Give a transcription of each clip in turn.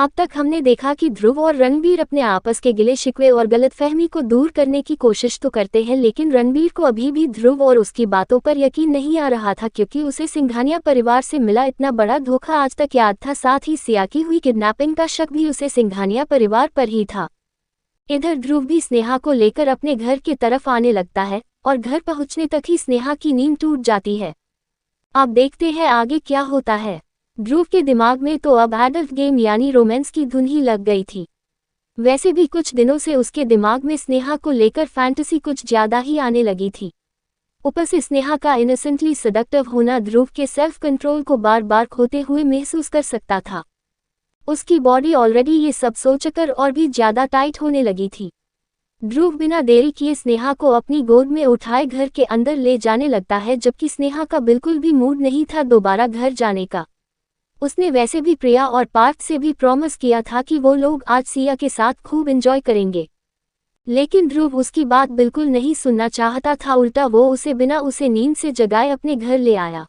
अब तक हमने देखा कि ध्रुव और रणबीर अपने आपस के गिले शिकवे और गलतफहमी को दूर करने की कोशिश तो करते हैं, लेकिन रणबीर को अभी भी ध्रुव और उसकी बातों पर यकीन नहीं आ रहा था, क्योंकि उसे सिंघानिया परिवार से मिला इतना बड़ा धोखा आज तक याद था। साथ ही सिया की हुई किडनैपिंग का शक भी उसे सिंघानिया परिवार पर ही था। इधर ध्रुव भी स्नेहा को लेकर अपने घर की तरफ आने लगता है और घर पहुंचने तक ही स्नेहा की नींद टूट जाती है। अब देखते हैं आगे क्या होता है। ध्रुव के दिमाग में तो अब एडल्ट गेम यानी रोमांस की धुन ही लग गई थी। वैसे भी कुछ दिनों से उसके दिमाग में स्नेहा को लेकर फैंटेसी कुछ ज्यादा ही आने लगी थी। ऊपर से स्नेहा का इनोसेंटली सडक्टिव होना ध्रुव के सेल्फ कंट्रोल को बार बार खोते हुए महसूस कर सकता था। उसकी बॉडी ऑलरेडी ये सब सोचकर और भी ज्यादा टाइट होने लगी थी। ध्रुव बिना देरी किए स्नेहा को अपनी गोद में उठाए घर के अंदर ले जाने लगता है, जबकि स्नेहा का बिल्कुल भी मूड नहीं था दोबारा घर जाने का। उसने वैसे भी प्रिया और पार्थ से भी प्रॉमिस किया था कि वो लोग आज सिया के साथ खूब एंजॉय करेंगे, लेकिन ध्रुव उसकी बात बिल्कुल नहीं सुनना चाहता था। उल्टा वो उसे बिना उसे नींद से जगाए अपने घर ले आया।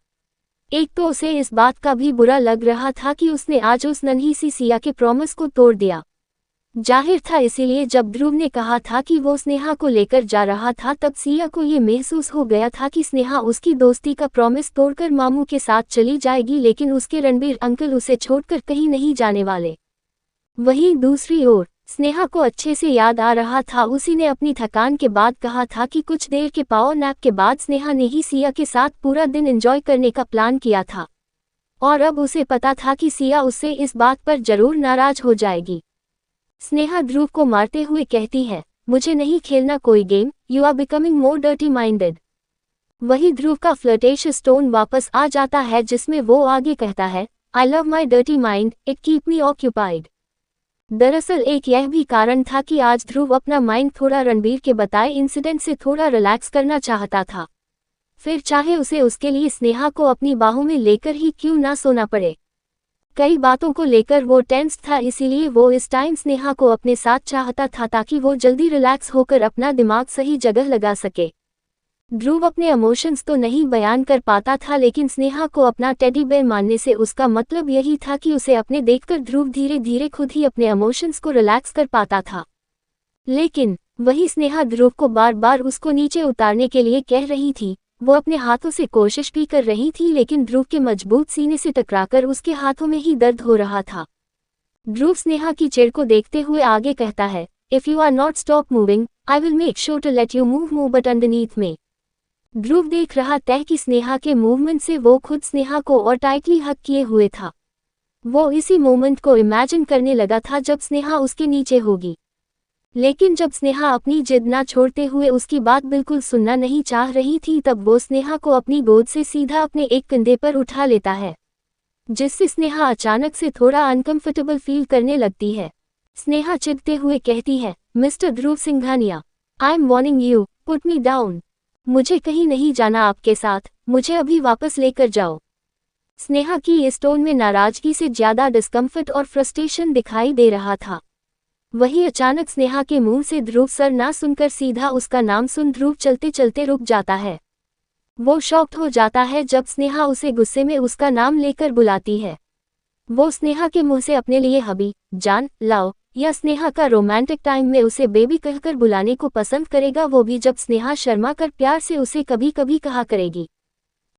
एक तो उसे इस बात का भी बुरा लग रहा था कि उसने आज उस नन्ही सी सिया के प्रॉमिस को तोड़ दिया। जाहिर था इसीलिए जब ध्रुव ने कहा था कि वो स्नेहा को लेकर जा रहा था, तब सिया को ये महसूस हो गया था कि स्नेहा उसकी दोस्ती का प्रॉमिस तोड़कर मामू के साथ चली जाएगी, लेकिन उसके रणबीर अंकल उसे छोड़कर कहीं नहीं जाने वाले। वहीं दूसरी ओर स्नेहा को अच्छे से याद आ रहा था, उसी ने अपनी थकान के बाद कहा था कि कुछ देर के पावर नैप के बाद स्नेहा ने ही सिया के साथ पूरा दिन एंजॉय करने का प्लान किया था, और अब उसे पता था कि सिया उससे इस बात पर जरूर नाराज हो जाएगी। स्नेहा ध्रुव को मारते हुए कहती है, मुझे नहीं खेलना कोई game, you are becoming more dirty minded. वही ध्रुव का फ्लर्टेशियस टोन वापस आ जाता है, जिसमें वो आगे कहता है, I love my dirty mind, it keep me occupied. दरअसल एक यह भी कारण था कि आज ध्रुव अपना माइंड थोड़ा रणबीर के बताए इंसिडेंट से थोड़ा रिलैक्स करना चाहता था, फिर चाहे उसे उसके लिए स्नेहा को अपनी बाहों में लेकर ही क्यों ना सोना पड़े। कई बातों को लेकर वो टेंस था, इसीलिए वो इस टाइम स्नेहा को अपने साथ चाहता था ताकि वो जल्दी रिलैक्स होकर अपना दिमाग सही जगह लगा सके। ध्रुव अपने इमोशंस तो नहीं बयान कर पाता था, लेकिन स्नेहा को अपना टेडी बेयर मानने से उसका मतलब यही था कि उसे अपने देखकर ध्रुव धीरे धीरे खुद ही अपने इमोशंस को रिलैक्स कर पाता था। लेकिन वही स्नेहा ध्रुव को बार बार उसको नीचे उतारने के लिए कह रही थी। वो अपने हाथों से कोशिश भी कर रही थी, लेकिन ध्रुव के मजबूत सीने से टकराकर उसके हाथों में ही दर्द हो रहा था। ध्रुव स्नेहा की चिढ़ को देखते हुए आगे कहता है, if you are not stop moving, I will make sure to let you move but underneath में। ध्रुव देख रहा था कि स्नेहा के मूवमेंट से वो खुद स्नेहा को और टाइटली हग किए हुए था। वो इसी मोमेंट को इमेजिन करने लगा था जब स्नेहा उसके नीचे होगी, लेकिन जब स्नेहा अपनी जिद ना छोड़ते हुए उसकी बात बिल्कुल सुनना नहीं चाह रही थी, तब वो स्नेहा को अपनी गोद से सीधा अपने एक कंधे पर उठा लेता है, जिससे स्नेहा अचानक से थोड़ा अनकंफर्टेबल फील करने लगती है। स्नेहा चिढ़ते हुए कहती है, mister Dhruv Singhania, I am warning you, put me down. मुझे कहीं नहीं जाना आपके साथ, मुझे अभी वापस लेकर जाओ। स्नेहा की इस टोन में नाराजगी से ज्यादा डिस्कम्फर्ट और फ्रस्ट्रेशन दिखाई दे रहा था। वही अचानक स्नेहा के मुंह से ध्रुव सर ना सुनकर सीधा उसका नाम सुन ध्रुव चलते चलते रुक जाता है। वो शॉक्ड हो जाता है जब स्नेहा उसे गुस्से में उसका नाम लेकर बुलाती है। वो स्नेहा के मुंह से अपने लिए हबी, जान, लव या स्नेहा का रोमांटिक टाइम में उसे बेबी कहकर बुलाने को पसंद करेगा, वो भी जब स्नेहा शर्मा कर प्यार से उसे कभी कभी कहा करेगी,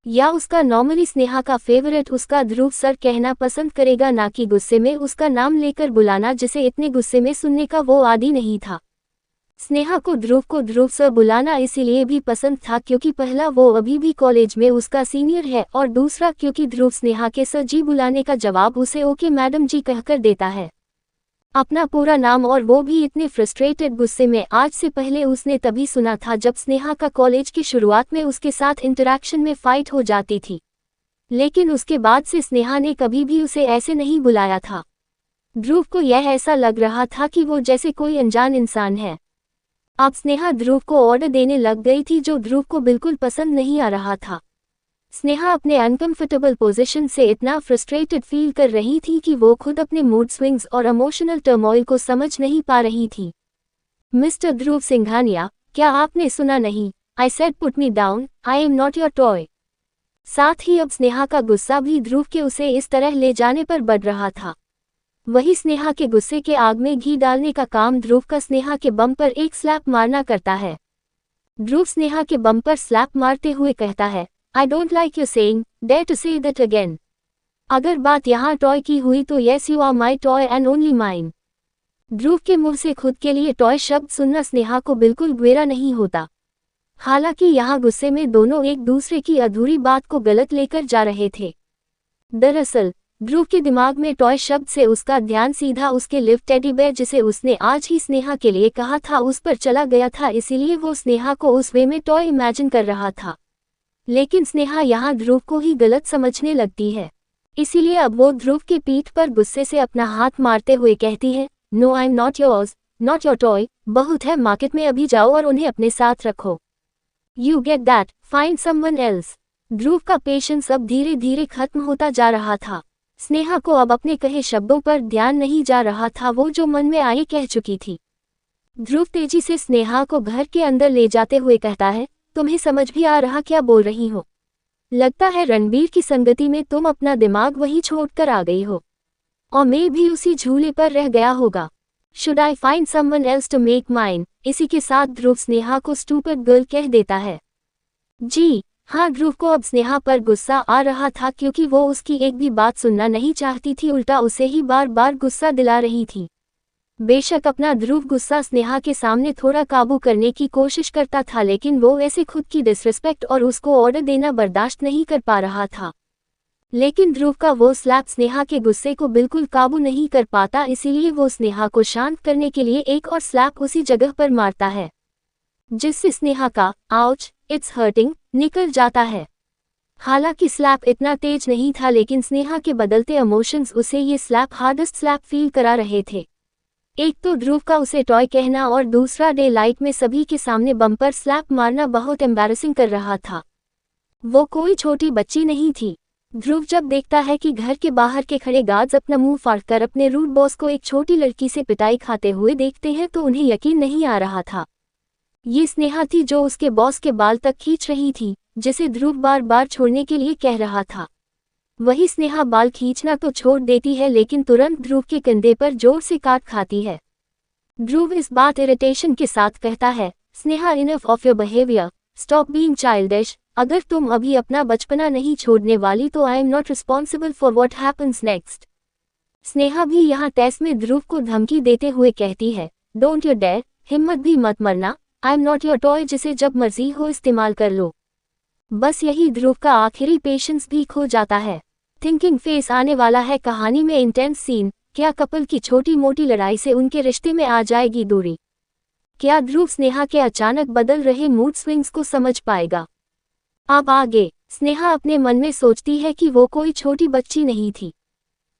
या उसका नॉर्मली स्नेहा का फेवरेट उसका ध्रुव सर कहना पसंद करेगा, ना कि गुस्से में उसका नाम लेकर बुलाना, जिसे इतने गुस्से में सुनने का वो आदी नहीं था। स्नेहा को ध्रुव सर बुलाना इसीलिए भी पसंद था क्योंकि पहला वो अभी भी कॉलेज में उसका सीनियर है, और दूसरा क्योंकि ध्रुव स्नेहा के सर जी बुलाने का जवाब उसे ओके मैडम जी कहकर देता है, अपना पूरा नाम, और वो भी इतने फ्रस्ट्रेटेड गुस्से में। आज से पहले उसने तभी सुना था जब स्नेहा का कॉलेज की शुरुआत में उसके साथ इंटरैक्शन में फाइट हो जाती थी, लेकिन उसके बाद से स्नेहा ने कभी भी उसे ऐसे नहीं बुलाया था। ध्रुव को यह ऐसा लग रहा था कि वो जैसे कोई अनजान इंसान है। अब स्नेहा ध्रुव को ऑर्डर देने लग गई थी, जो ध्रुव को बिल्कुल पसंद नहीं आ रहा था। स्नेहा अपने अनकंफर्टेबल पोजीशन से इतना फ्रस्ट्रेटेड फील कर रही थी कि वो खुद अपने मूड स्विंग्स और इमोशनल टर्मोइल को समझ नहीं पा रही थी। मिस्टर ध्रुव सिंघानिया, क्या आपने सुना नहीं? I said put me down, I am not your toy. साथ ही अब स्नेहा का गुस्सा भी ध्रुव के उसे इस तरह ले जाने पर बढ़ रहा था। वही स्नेहा के गुस्से के आग में घी डालने का काम ध्रुव का स्नेहा के बम पर एक स्लैप मारना करता है। ध्रुव स्नेहा के बम पर स्लैप मारते हुए कहता है, I don't like your saying, dare to say that again. अगर बात यहाँ टॉय की हुई तो yes you are my toy and only mine. Dhruv के मुंह से खुद के लिए टॉय शब्द सुनना स्नेहा को बिल्कुल बुरा नहीं होता। हालांकि यहाँ गुस्से में दोनों एक दूसरे की अधूरी बात को गलत लेकर जा रहे थे। दरअसल ध्रुव के दिमाग में टॉय शब्द से उसका ध्यान सीधा उसके लिव टेडी बेयर जिसे उसने आज ही स्नेहा के लिए कहा था उस पर चला गया था, इसीलिए वो स्नेहा को उस वे में टॉय इमेजिन कर रहा था। लेकिन स्नेहा यहाँ ध्रुव को ही गलत समझने लगती है, इसीलिए अब वो ध्रुव के पीठ पर गुस्से से अपना हाथ मारते हुए कहती है, no I am not yours, not your toy, बहुत है, मार्केट में अभी जाओ और उन्हें अपने साथ रखो। You get that, find someone else. Dhruv का पेशेंस अब धीरे धीरे खत्म होता जा रहा था। स्नेहा को अब अपने कहे शब्दों पर ध्यान नहीं जा रहा था, वो जो मन में आए कह चुकी थी। ध्रुव तेजी से स्नेहा को घर के अंदर ले जाते हुए कहता है, तुम्हें समझ भी आ रहा क्या बोल रही हो? लगता है रणबीर की संगति में तुम अपना दिमाग वहीं छोड़कर आ गई हो, और मैं भी उसी झूले पर रह गया होगा। Should I find someone else to make mine? इसी के साथ ध्रुव स्नेहा को स्टूपिड गर्ल कह देता है। जी हाँ, ध्रुव को अब स्नेहा पर गुस्सा आ रहा था क्योंकि वो उसकी एक भी बात सुनना नहीं चाहती थी, उल्टा उसे ही बार बार गुस्सा दिला रही थी। बेशक अपना ध्रुव गुस्सा स्नेहा के सामने थोड़ा काबू करने की कोशिश करता था, लेकिन वो ऐसे खुद की डिसरिस्पेक्ट और उसको ऑर्डर देना बर्दाश्त नहीं कर पा रहा था। लेकिन ध्रुव का वो स्लैप स्नेहा के गुस्से को बिल्कुल काबू नहीं कर पाता, इसीलिए वो स्नेहा को शांत करने के लिए एक और स्लैप उसी जगह पर मारता है, जिससे स्नेहा का आउच, इट्स हर्टिंग निकल जाता है। हालांकि स्लैप इतना तेज नहीं था, लेकिन स्नेहा के बदलते इमोशंस उसे ये स्लैप हार्डेस्ट स्लैप फील करा रहे थे। एक तो ध्रुव का उसे टॉय कहना और दूसरा डे लाइट में सभी के सामने बम पर स्लैप मारना बहुत एम्बैरेसिंग कर रहा था। वो कोई छोटी बच्ची नहीं थी। ध्रुव जब देखता है कि घर के बाहर के खड़े गार्ड्स अपना मुंह फाड़कर अपने रूड बॉस को एक छोटी लड़की से पिटाई खाते हुए देखते हैं तो उन्हें यकीन नहीं आ रहा था। ये स्नेहा थी जो उसके बॉस के बाल तक खींच रही थी, जिसे ध्रुव बार बार छोड़ने के लिए कह रहा था। वही स्नेहा बाल खींचना तो छोड़ देती है, लेकिन तुरंत ध्रुव के कंधे पर जोर से काट खाती है। ध्रुव इस बात इरिटेशन के साथ कहता है, Sneha enough of your behaviour, stop being childish. अगर तुम अभी अपना बचपना नहीं छोड़ने वाली तो आई am not responsible for what happens next. Sneha भी यहाँ टेस्ट में ध्रुव को धमकी देते हुए कहती है, डोंट यू डेयर, हिम्मत भी मत मरना, आई एम नॉट योर टॉय, जिसे जब मर्जी हो इस्तेमाल कर लो। बस यही ध्रुव का आखिरी पेशेंस भी खो जाता है। थिंकिंग फेस आने वाला है कहानी में इंटेंस सीन। क्या कपल की छोटी मोटी लड़ाई से उनके रिश्ते में आ जाएगी दूरी? क्या ध्रुव स्नेहा के अचानक बदल रहे मूड स्विंग्स को समझ पाएगा? अब आगे स्नेहा अपने मन में सोचती है कि वो कोई छोटी बच्ची नहीं थी,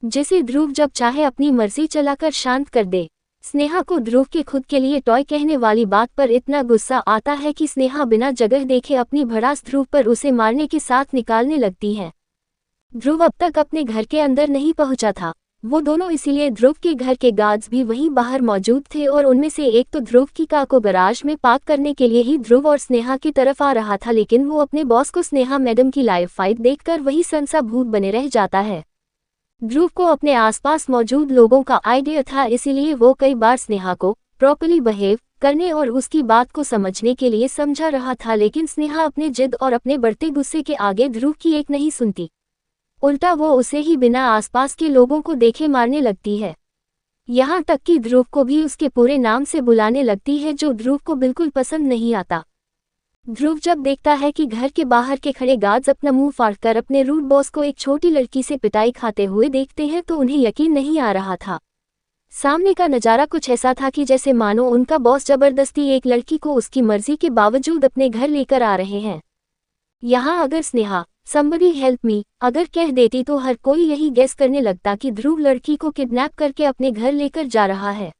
जिसे ध्रुव जब चाहे अपनी मर्जी चलाकर शांत कर दे। स्नेहा को ध्रुव के खुद के लिए टॉय कहने वाली बात पर इतना गुस्सा आता है कि स्नेहा बिना जगह देखे अपनी भड़ास ध्रुव पर उसे मारने के साथ निकालने लगती है। ध्रुव अब तक अपने घर के अंदर नहीं पहुंचा था, वो दोनों इसीलिए ध्रुव के घर के गार्ड्स भी वहीं बाहर मौजूद थे और उनमें से एक तो ध्रुव की कार को गराज में पार्क करने के लिए ही ध्रुव और स्नेहा की तरफ आ रहा था, लेकिन वो अपने बॉस को स्नेहा मैडम की लाइव फाइट देखकर वही सनसा भूत बने रह जाता है। ध्रुव को अपने आसपास मौजूद लोगों का आइडिया था, इसीलिए वो कई बार स्नेहा को प्रॉपर्ली बिहेव करने और उसकी बात को समझने के लिए समझा रहा था, लेकिन स्नेहा अपने जिद और अपने बढ़ते गुस्से के आगे ध्रुव की एक नहीं सुनती। उल्टा वो उसे ही बिना आसपास के लोगों को देखे मारने लगती है। यहाँ तक कि ध्रुव को भी उसके पूरे नाम से बुलाने लगती है, जो ध्रुव को बिल्कुल पसंद नहीं आता। ध्रुव जब देखता है कि घर के बाहर के खड़े गार्ड्स अपना मुंह फाड़कर अपने रूड बॉस को एक छोटी लड़की से पिटाई खाते हुए देखते हैं तो उन्हें यकीन नहीं आ रहा था। सामने का नज़ारा कुछ ऐसा था कि जैसे मानो उनका बॉस जबरदस्ती एक लड़की को उसकी मर्जी के बावजूद अपने घर लेकर आ रहे हैं। यहाँ अगर स्नेहा समबडी हेल्प मी अगर कह देती तो हर कोई यही गेस करने लगता कि ध्रुव लड़की को किडनैप करके अपने घर लेकर जा रहा है।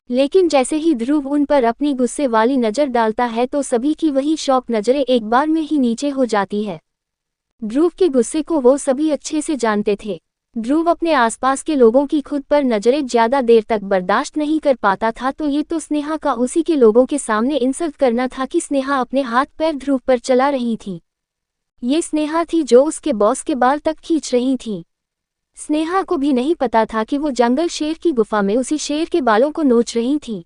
लेकिन जैसे ही ध्रुव उन पर अपनी गुस्से वाली नज़र डालता है तो सभी की वही शॉक नज़रें एक बार में ही नीचे हो जाती है। ध्रुव के गुस्से को वो सभी अच्छे से जानते थे। ध्रुव अपने आसपास के लोगों की खुद पर नज़रें ज़्यादा देर तक बर्दाश्त नहीं कर पाता था, तो ये तो स्नेहा का उसी के लोगों के सामने इंसल्ट करना था कि स्नेहा अपने हाथ पैर ध्रुव पर चला रही थी। ये स्नेहा थी जो उसके बॉस के बाल तक खींच रही थी। स्नेहा को भी नहीं पता था कि वो जंगल शेर की गुफा में उसी शेर के बालों को नोच रही थी,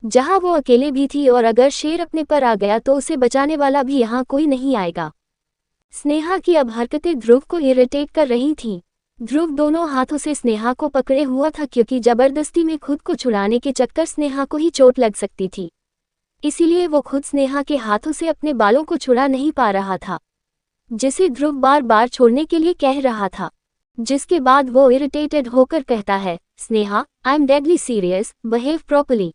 जहां वो अकेले भी थी, और अगर शेर अपने पर आ गया तो उसे बचाने वाला भी यहाँ कोई नहीं आएगा। स्नेहा की अब हरकतें ध्रुव को इरिटेट कर रही थीं। ध्रुव दोनों हाथों से स्नेहा को पकड़े हुआ था, क्योंकि जबरदस्ती में खुद को छुड़ाने के चक्कर स्नेहा को ही चोट लग सकती थी। इसीलिए वो खुद स्नेहा के हाथों से अपने बालों को छुड़ा नहीं पा रहा था, जिसे ध्रुव बार बार छोड़ने के लिए कह रहा था। जिसके बाद वो इरिटेटेड होकर कहता है, Sneha, I am deadly serious, behave properly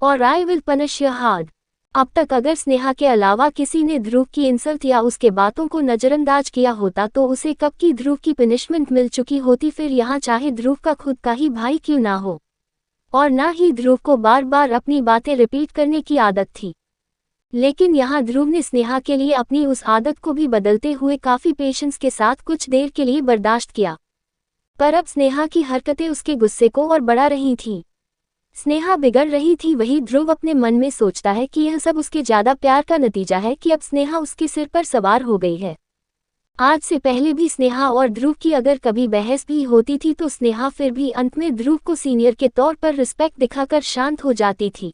और I will punish you hard. अब तक अगर स्नेहा के अलावा किसी ने ध्रुव की इंसल्ट या उसके बातों को नजरअंदाज किया होता तो उसे कब की ध्रुव की पनिशमेंट मिल चुकी होती। फिर यहाँ चाहे ध्रुव का खुद का ही भाई क्यों ना हो, और ना ही ध्रुव को बार बार अपनी बातें रिपीट करने की आदत थी, लेकिन यहाँ ध्रुव ने स्नेहा के लिए अपनी उस आदत को भी बदलते हुए काफी पेशेंस के साथ कुछ देर के लिए बर्दाश्त किया। पर अब स्नेहा की हरकतें उसके गुस्से को और बढ़ा रही थीं। स्नेहा बिगड़ रही थी, वही ध्रुव अपने मन में सोचता है कि यह सब उसके ज्यादा प्यार का नतीजा है कि अब स्नेहा उसके सिर पर सवार हो गई है। आज से पहले भी स्नेहा और ध्रुव की अगर कभी बहस भी होती थी तो स्नेहा फिर भी अंत में ध्रुव को सीनियर के तौर पर रिस्पेक्ट दिखाकर शांत हो जाती थी।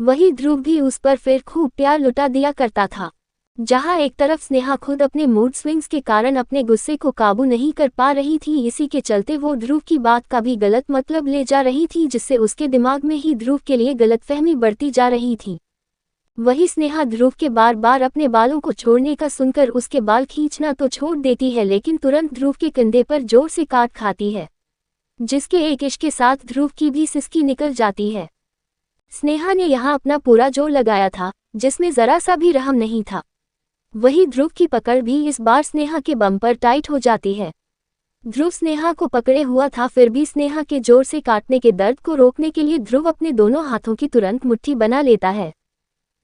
वही ध्रुव भी उस पर फिर खूब प्यार लुटा दिया करता था। जहां एक तरफ स्नेहा खुद अपने मूड स्विंग्स के कारण अपने गुस्से को काबू नहीं कर पा रही थी, इसी के चलते वो ध्रुव की बात का भी गलत मतलब ले जा रही थी, जिससे उसके दिमाग में ही ध्रुव के लिए गलतफहमी बढ़ती जा रही थी। वही स्नेहा ध्रुव के बार बार अपने बालों को छोड़ने का सुनकर उसके बाल खींचना तो छोड़ देती है, लेकिन तुरंत ध्रुव के कंधे पर जोर से काट खाती है, जिसके एक इश्क के साथ ध्रुव की भी सिसकी निकल जाती है। स्नेहा ने यहाँ अपना पूरा जोर लगाया था, जिसमें जरा सा भी रहम नहीं था। वही ध्रुव की पकड़ भी इस बार स्नेहा के बम पर टाइट हो जाती है। ध्रुव स्नेहा को पकड़े हुआ था, फिर भी स्नेहा के जोर से काटने के दर्द को रोकने के लिए ध्रुव अपने दोनों हाथों की तुरंत मुट्ठी बना लेता है,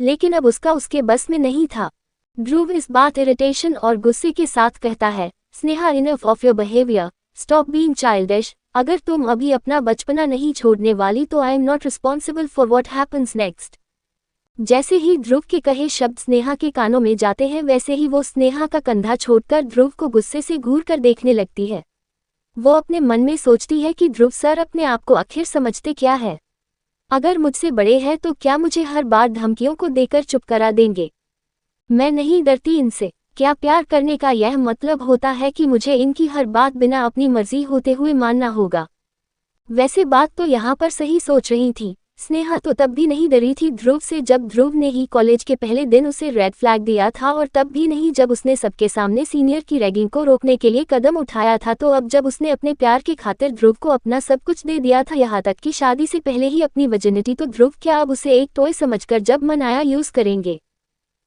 लेकिन अब उसका उसके बस में नहीं था। ध्रुव इस बात इरिटेशन और गुस्से के साथ कहता है, Sneha, enough of your behaviour, stop being childish. अगर तुम अभी अपना बचपना नहीं छोड़ने वाली तो आई am not responsible for what happens next. जैसे ही ध्रुव के कहे शब्द स्नेहा के कानों में जाते हैं, वैसे ही वो स्नेहा का कंधा छोड़कर ध्रुव को गुस्से से घूर कर देखने लगती है। वो अपने मन में सोचती है कि ध्रुव सर अपने आप को आखिर समझते क्या है? अगर मुझसे बड़े हैं तो क्या मुझे हर बार धमकियों को देकर चुप करा देंगे? मैं नहीं डरती इनसे। क्या प्यार करने का यह मतलब होता है कि मुझे इनकी हर बात बिना अपनी मर्जी होते हुए मानना होगा? वैसे बात तो यहाँ पर सही सोच रही थी। स्नेहा तो तब भी नहीं डरी थी ध्रुव से जब ध्रुव ने ही कॉलेज के पहले दिन उसे रेड फ्लैग दिया था, और तब भी नहीं जब उसने सबके सामने सीनियर की रैगिंग को रोकने के लिए कदम उठाया था। तो अब जब उसने अपने प्यार की खातिर ध्रुव को अपना सब कुछ दे दिया था, यहाँ तक कि शादी से पहले ही अपनी वर्जिनिटी, तो ध्रुव क्या अब उसे एक टॉय समझकर जब मन आया यूज करेंगे?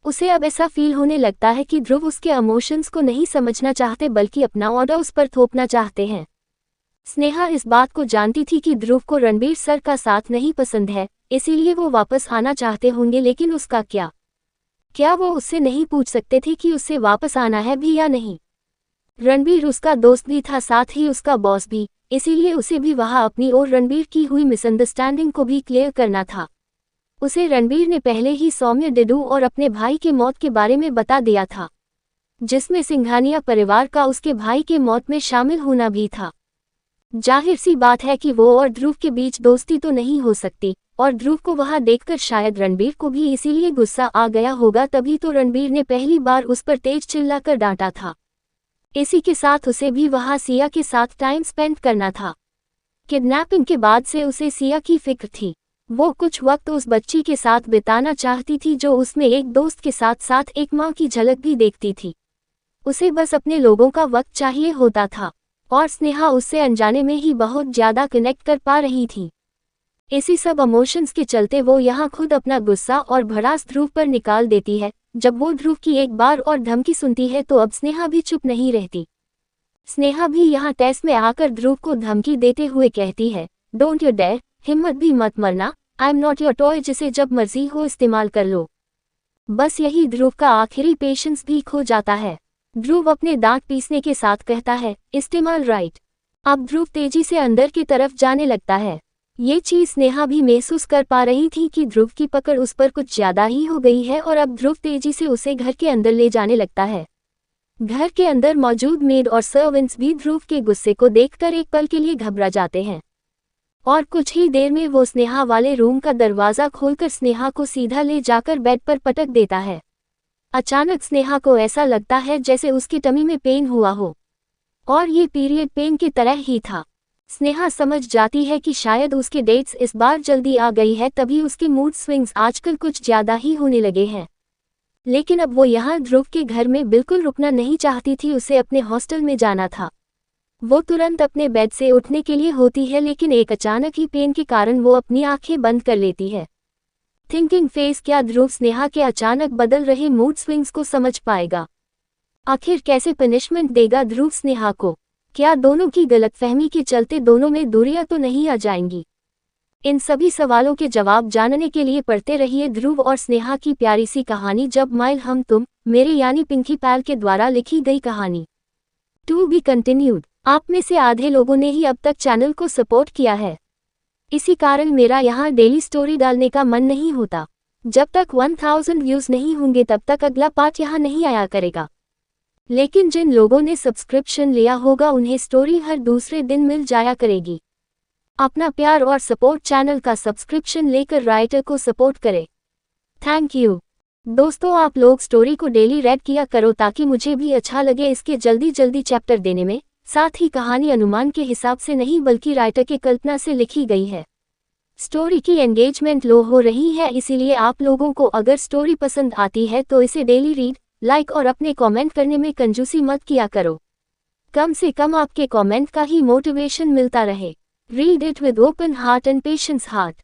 उसे अब ऐसा फील होने लगता है कि ध्रुव उसके इमोशंस को नहीं समझना चाहते, बल्कि अपना ऑर्डर उस पर थोपना चाहते हैं। स्नेहा इस बात को जानती थी कि ध्रुव को रणबीर सर का साथ नहीं पसंद है, इसीलिए वो वापस आना चाहते होंगे, लेकिन उसका क्या वो उससे नहीं पूछ सकते थे कि उससे वापस आना है भी या नहीं? रणबीर उसका दोस्त भी था, साथ ही उसका बॉस भी, इसीलिए उसे भी वहां अपनी और रणबीर की हुई मिसअंडरस्टैंडिंग को भी क्लियर करना था। उसे रणबीर ने पहले ही सौम्य, डिडू और अपने भाई के मौत के बारे में बता दिया था, जिसमें सिंघानिया परिवार का उसके भाई के मौत में शामिल होना भी था। जाहिर सी बात है कि वो और ध्रुव के बीच दोस्ती तो नहीं हो सकती, और ध्रुव को वहां देखकर शायद रणबीर को भी इसीलिए गुस्सा आ गया होगा, तभी तो रणबीर ने पहली बार उस पर तेज चिल्लाकर डांटा था। इसी के साथ उसे भी वहां सिया के साथ टाइम स्पेंड करना था। किडनैपिंग के बाद से उसे सिया की फिक्र थी। वो कुछ वक्त उस बच्ची के साथ बिताना चाहती थी जो उसमें एक दोस्त के साथ साथ एक माँ की झलक भी देखती थी। उसे बस अपने लोगों का वक्त चाहिए होता था, और स्नेहा उससे अनजाने में ही बहुत ज्यादा कनेक्ट कर पा रही थी। इसी सब इमोशंस के चलते वो यहाँ खुद अपना गुस्सा और भड़ास ध्रुव पर निकाल देती है। जब वो ध्रुव की एक बार और धमकी सुनती है तो अब स्नेहा भी चुप नहीं रहती। स्नेहा भी यहाँ टेस्ट में आकर ध्रुव को धमकी देते हुए कहती है, डोंट यू डेयर, हिम्मत भी मत मरना, आई एम नॉट योर टॉय, जिसे जब मर्जी हो इस्तेमाल कर लो। बस यही ध्रुव का आखिरी पेशेंस भी खो जाता है। ध्रुव अपने दांत पीसने के साथ कहता है, इस्तेमाल राइट। अब ध्रुव तेजी से अंदर की तरफ जाने लगता है। ये चीज स्नेहा भी महसूस कर पा रही थी कि ध्रुव की पकड़ उस पर कुछ ज्यादा ही हो गई है, और अब ध्रुव तेजी से उसे घर के अंदर ले जाने लगता है। घर के अंदर मौजूद मेड और सर्वेंट्स भी ध्रुव के गुस्से को देखकर एक पल के लिए घबरा जाते हैं और कुछ ही देर में वो स्नेहा वाले रूम का दरवाजा खोलकर स्नेहा को सीधा ले जाकर बेड पर पटक देता है। अचानक स्नेहा को ऐसा लगता है जैसे उसकी टमी में पेन हुआ हो और ये पीरियड पेन की तरह ही था। स्नेहा समझ जाती है कि शायद उसके डेट्स इस बार जल्दी आ गई है, तभी उसके मूड स्विंग्स आजकल कुछ ज्यादा ही होने लगे हैं। लेकिन अब वो यहाँ ध्रुव के घर में बिल्कुल रुकना नहीं चाहती थी, उसे अपने हॉस्टल में जाना था। वो तुरंत अपने बेड से उठने के लिए होती है, लेकिन एक अचानक ही पेन के कारण वो अपनी आंखें बंद कर लेती है। थिंकिंग फेस, क्या ध्रुव स्नेहा के अचानक बदल रहे मूड स्विंग्स को समझ पाएगा? आखिर कैसे पनिशमेंट देगा ध्रुव स्नेहा को? क्या दोनों की गलतफहमी के चलते दोनों में दूरियां तो नहीं आ जाएंगी? इन सभी सवालों के जवाब जानने के लिए पढ़ते रहिए ध्रुव और स्नेहा की प्यारी सी कहानी जब माइल हम तुम मेरे यानी पिंकी पैल के द्वारा लिखी गई कहानी। To be continued. आप में से आधे लोगों ने ही अब तक चैनल को सपोर्ट किया है, इसी कारण मेरा यहाँ डेली स्टोरी डालने का मन नहीं होता। जब तक 1000 व्यूज नहीं होंगे तब तक अगला पार्ट यहाँ नहीं आया करेगा। लेकिन जिन लोगों ने सब्सक्रिप्शन लिया होगा उन्हें स्टोरी हर दूसरे दिन मिल जाया करेगी। अपना प्यार और सपोर्ट चैनल का सब्सक्रिप्शन लेकर राइटर को सपोर्ट करें। थैंक यू दोस्तों। आप लोग स्टोरी को डेली रेड किया करो ताकि मुझे भी अच्छा लगे इसके जल्दी जल्दी चैप्टर देने में। साथ ही कहानी अनुमान के हिसाब से नहीं बल्कि राइटर की कल्पना से लिखी गई है। स्टोरी की एंगेजमेंट लो हो रही है, इसीलिए आप लोगों को अगर स्टोरी पसंद आती है तो इसे डेली रीड, लाइक और अपने कमेंट करने में कंजूसी मत किया करो। कम से कम आपके कमेंट का ही मोटिवेशन मिलता रहे। Read it with open heart and patience heart.